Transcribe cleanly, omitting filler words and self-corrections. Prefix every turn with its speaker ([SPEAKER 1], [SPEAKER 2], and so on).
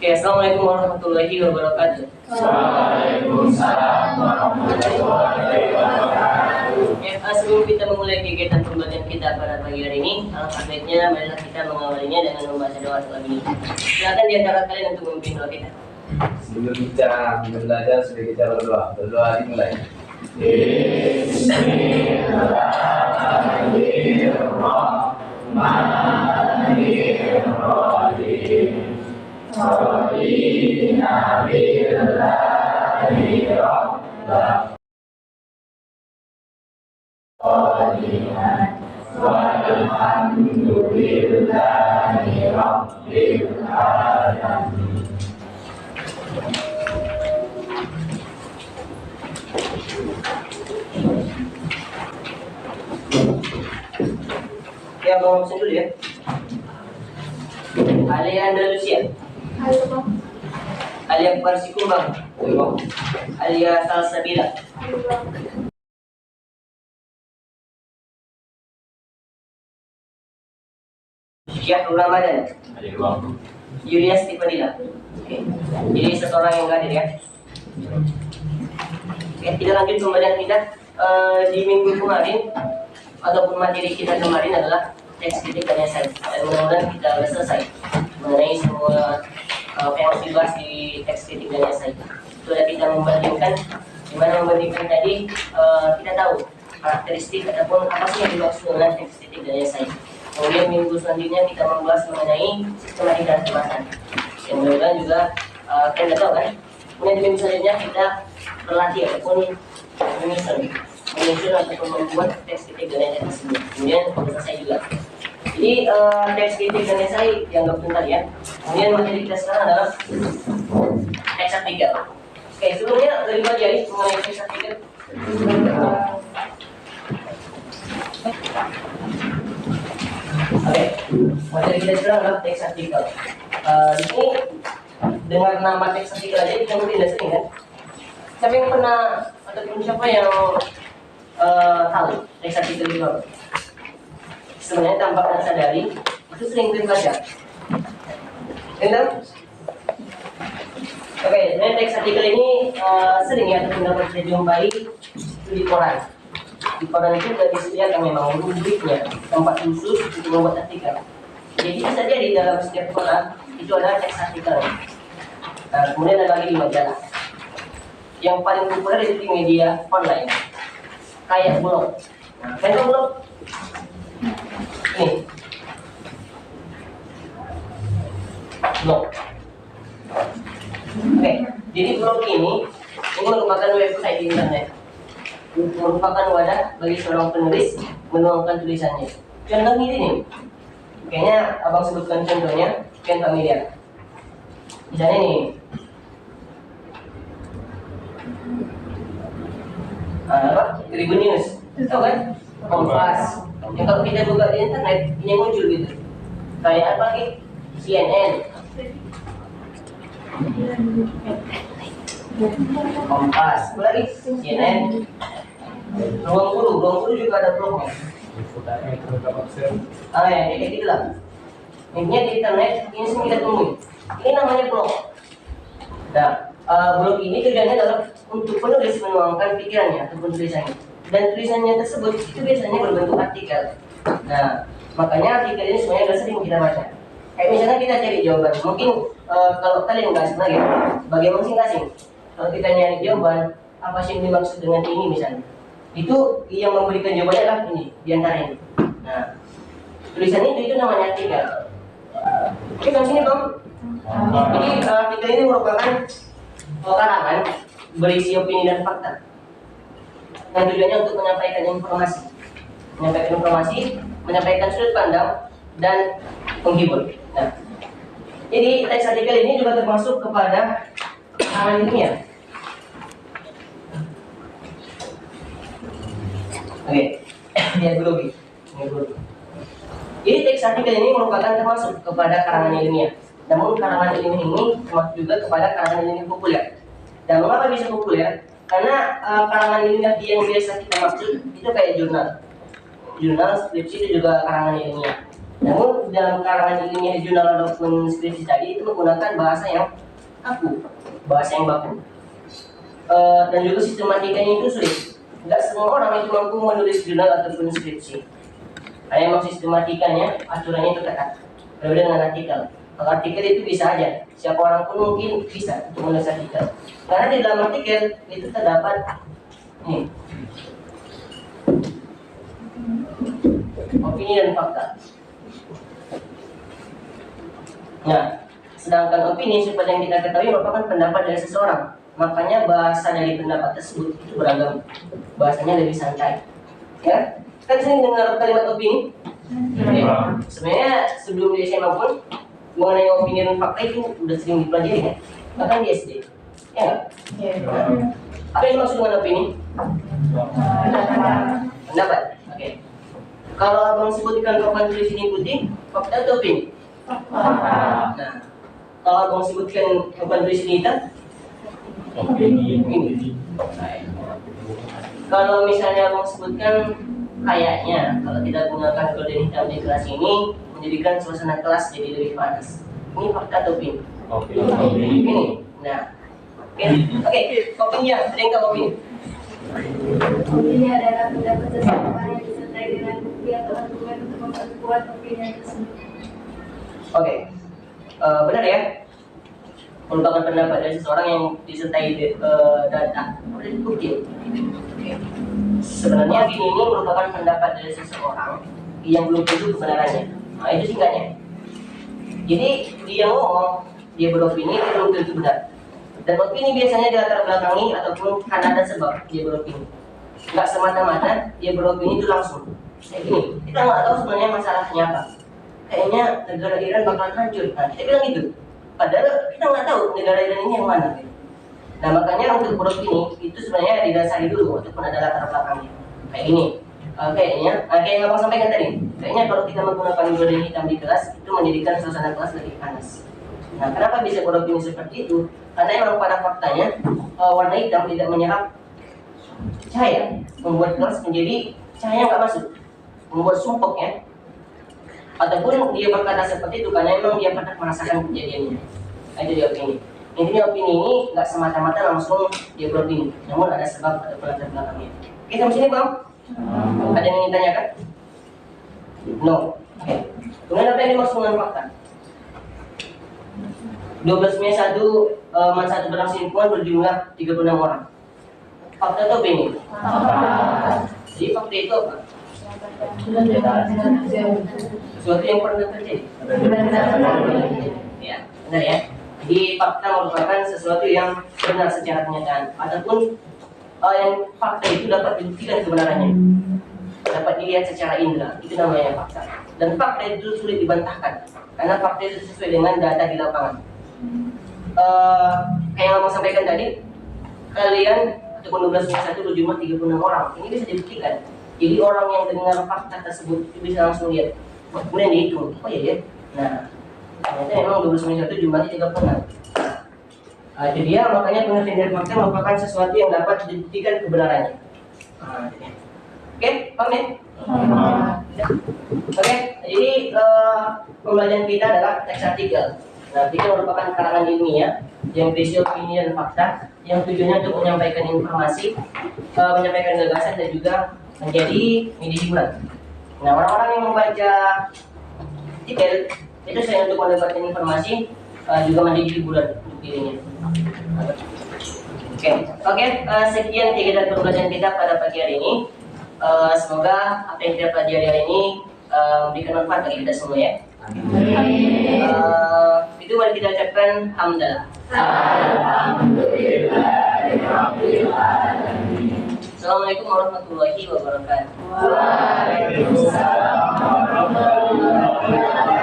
[SPEAKER 1] Oke, assalamualaikum warahmatullahi wabarakatuh.
[SPEAKER 2] Waalaikumsalam warahmatullahi wabarakatuh.
[SPEAKER 1] Ya, sebelum kita memulai kegiatan pembelajaran kita pada pagi hari ini, alangkah baiknya marilah kita mengawalinya dengan membaca doa terlebih dahulu. Silakan di antara kalian untuk memimpin doa kita.
[SPEAKER 2] Sebelum kita belajar, sudah kita berdoa. Berdoa dimulai. Bismillahirrahmanirrahim. Rabbina billahi rabbah walhamdulillahi rabbil alamin.
[SPEAKER 1] Ya, mau pesen dulu ya. Alia Andalusia.
[SPEAKER 3] Halo, Bang.
[SPEAKER 1] Alia Parsikumbang. Alia Salsabila.
[SPEAKER 3] Halo, Bang.
[SPEAKER 1] Syahrul Ramadan. Yulia Stipadila. Oke. Jadi seseorang yang hadir ya. Oke, kita lanjut pembelajaran kita. Di minggu kemarin ataupun materi kita kemarin adalah teks kritik dan esai. Dan mudah-mudahan kita sudah selesai mengenai semua apa yang harus dibahas di teks kritik dan esai. Sudah kita membandingkan, dimana membandingkan tadi kita tahu karakteristik ataupun apa sih yang dimaksud dengan teks kritik dan esai. Kemudian minggu selanjutnya kita membahas mengenai sistematik dan kemasan. Yang mudah-mudahan juga kalian sudah tahu kan. Kemudian di minggu selanjutnya kita berlatih ataupun menyusun ataupun membuat teks kritik dan esai tersebut. Kemudian sudah selesai juga. Jadi teks kritik dan esai dianggap tuntas ya. Kemudian materi kita sekarang adalah teks artikel. Oke, sebelumnya dari pelajari mengenai teks artikel. Oke, materi kita sekarang adalah teks artikel. Di sini dengar nama teks artikel aja kita mungkin tidak sering kan? Siapa yang pernah ataupun siapa yang tahu teks artikel itu? Sebenarnya tanpa kita sadari itu sering kita baca. Benar? Oke, sebenarnya teks artikel ini sering ya ataupun dapat kita jumpai di koran. Di koran itu sudah disediakan memang rubriknya, tempat khusus untuk membuat artikel. Jadi bisa jadi dalam setiap koran itu ada teks artikel. Nah, kemudian ada lagi di majalah. Yang paling populer itu di media online, kayak blog. Nah, kayak blog. Nih, blog. Oke, jadi blog ini merupakan website di internet. Merupakan wadah bagi seorang penulis menuangkan tulisannya. Contoh ini nih, kayaknya abang sebutkan contohnya, kan familiar. Misalnya nih, apa? Tribun News, tahu kan? Kompas. Yang kalau kita buka di internet, ini yang muncul gitu. Kayak apa lagi? CNN, Kompas, apa lagi? CNN. Ruang guru juga ada blognya. Ya, kayak gitu lah. Intinya di internet ini semua kita temui. Ini namanya blog. Nah, blog ini tujuannya adalah untuk penulis menuangkan pikirannya ataupun tulisannya. Dan tulisannya tersebut itu biasanya berbentuk artikel. Nah, makanya artikel ini semuanya sudah sering kita baca. Kayak misalnya kita cari jawaban. Mungkin kalau kalian nggak asing lagi, bagi masing-masing. Kalau kita nyari jawaban, apa sih yang dimaksud dengan ini misalnya? Itu yang memberikan jawabannya adalah ini, diantara ini. Nah, tulisan itu namanya artikel. Oke, dari sini Bang. Jadi artikel ini merupakan karangan berisi opini dan fakta. Nah, tujuannya untuk menyampaikan informasi, menyampaikan sudut pandang dan menghibur. Nah, jadi teks artikel ini juga termasuk kepada karangan ilmiah. Oke, biologi. Jadi teks artikel ini merupakan termasuk kepada karangan ilmiah. Namun karangan ilmiah ini termasuk juga kepada karangan ilmiah populer. Dan mengapa bisa populer? Karena karangan ilmiah yang biasa kita maksud itu kayak jurnal, skripsi itu juga karangan ilmiah. Namun dalam karangan ilmiah jurnal ataupun skripsi tadi itu menggunakan bahasa yang kaku, bahasa yang baku. Dan juga sistematikanya itu sulit. Nggak semua orang itu mampu menulis jurnal ataupun skripsi. Karena memang sistematikanya, aturannya itu ketat. Berbeda dengan artikel. Kalau artikel itu bisa aja, siapa orang pun mungkin bisa untuk menulis artikel. Karena di dalam artikel itu terdapat ini, opini dan fakta. Nah, sedangkan opini seperti yang kita ketahui merupakan pendapat dari seseorang. Makanya bahasa dari pendapat tersebut itu beragam. Bahasanya lebih santai. Ya, kan sering dengar kalimat opini? Ya. Sebenarnya sebelum di SMA pun mengenai opini dan fakta itu udah sering dipelajari ya. Bahkan di SD. Ya nggak? Apa yang dimaksud dengan opini? Pendapat. Oke. Kalau abang sebutkan papan tulis ini putih, fakta atau opini? Nah, kalau abang sebutkan papan tulis ini hitam, opini. Kalau misalnya abang sebutkan kayaknya kalau tidak gunakan kode hitam di kelas ini menjadikan suasana kelas jadi lebih panas. Ini fakta atau opini? Opini. Nah, oke, opini ya. Ada yang tahu opini?
[SPEAKER 3] Opini adalah pendapat seseorang yang disertai dengan bukti atau argumen untuk memperkuat opini tersebut. Oke,
[SPEAKER 1] benar ya. Merupakan pendapat dari seseorang yang disertai data, bukti. Okay. Sebenarnya opini ini merupakan pendapat dari seseorang yang belum tentu kebenarannya. Nah, itu singkatnya. Jadi dia ngomong, dia beropini, dia belum tentu benar. Dan opini biasanya dilatar belakangi ataupun karena ada sebab dia beropini. Nggak semata-mata dia beropini itu langsung. Kayak gini, kita nggak tahu sebenarnya masalahnya apa. Kayaknya negara Iran bakalan hancur. Nah, kita bilang gitu. Padahal kita nggak tahu negara Iran ini yang mana. Nah, makanya untuk beropini itu sebenarnya didasari dulu ataupun ada latar belakangnya. Kayak gini. Kayak yang abang sampaikan tadi. Kayaknya kalau kita menggunakan kode hitam di kelas itu menjadikan suasana kelas lebih panas. Nah, kenapa bisa beropini seperti itu? Karena memang pada faktanya warna hitam tidak menyerap cahaya, membuat kelas menjadi cahaya nggak masuk, membuat sumpuk ya. Ataupun dia berkata seperti itu karena memang dia pernah merasakan kejadiannya. Nah, itu dia opini. Intinya opini ini nggak semata-mata langsung dia beropini, namun ada sebab atau latar belakangnya. Oke, sampai sini bang? Ada yang ingin tanyakan? No. Oke. Kemudian apa yang dimaksud dengan fakta? 12 Mei 1 berlangsung lingkungan berjumlah 36 orang. Fakta atau opini? Jadi fakta itu apa? Sesuatu yang pernah terjadi. Ya, benar ya. Jadi fakta merupakan sesuatu yang benar secara kenyataan, ataupun yang fakta itu dapat dibuktikan kebenarannya, dapat dilihat secara indera, itu namanya fakta. Dan fakta itu sulit dibantahkan, karena fakta itu sesuai dengan data di lapangan. Kayak yang aku sampaikan tadi, kalian ataupun 12 Mei 1 berjumlah 36 orang, ini bisa dibuktikan. Jadi orang yang dengar fakta tersebut itu bisa langsung lihat, kemudian dihitung, oh iya ya. Nah, ternyata memang 12 Mei 1 jumlahnya 36. Jadi dia makanya pengertian dari fakta merupakan sesuatu yang dapat dibuktikan kebenarannya. Oke, paham ya? Oke, jadi pembelajaran kita adalah teks artikel. Nah, ini merupakan karangan ilmiah yang berisi opini dan fakta yang tujuannya untuk menyampaikan informasi, menyampaikan gagasan dan juga menjadi media hiburan. Nah, orang-orang yang membaca artikel itu selain untuk mendapatkan informasi juga menjadi hiburan untuk dirinya. Oke, sekian kegiatan pembelajaran kita pada pagi hari ini. Semoga apa yang kita pelajari hari ini memberikan manfaat bagi kita semua ya. Itu mari kita ucapkan hamdalah. Assalamualaikum warahmatullahi wabarakatuh.
[SPEAKER 3] Waalaikumsalam warahmatullahi wabarakatuh.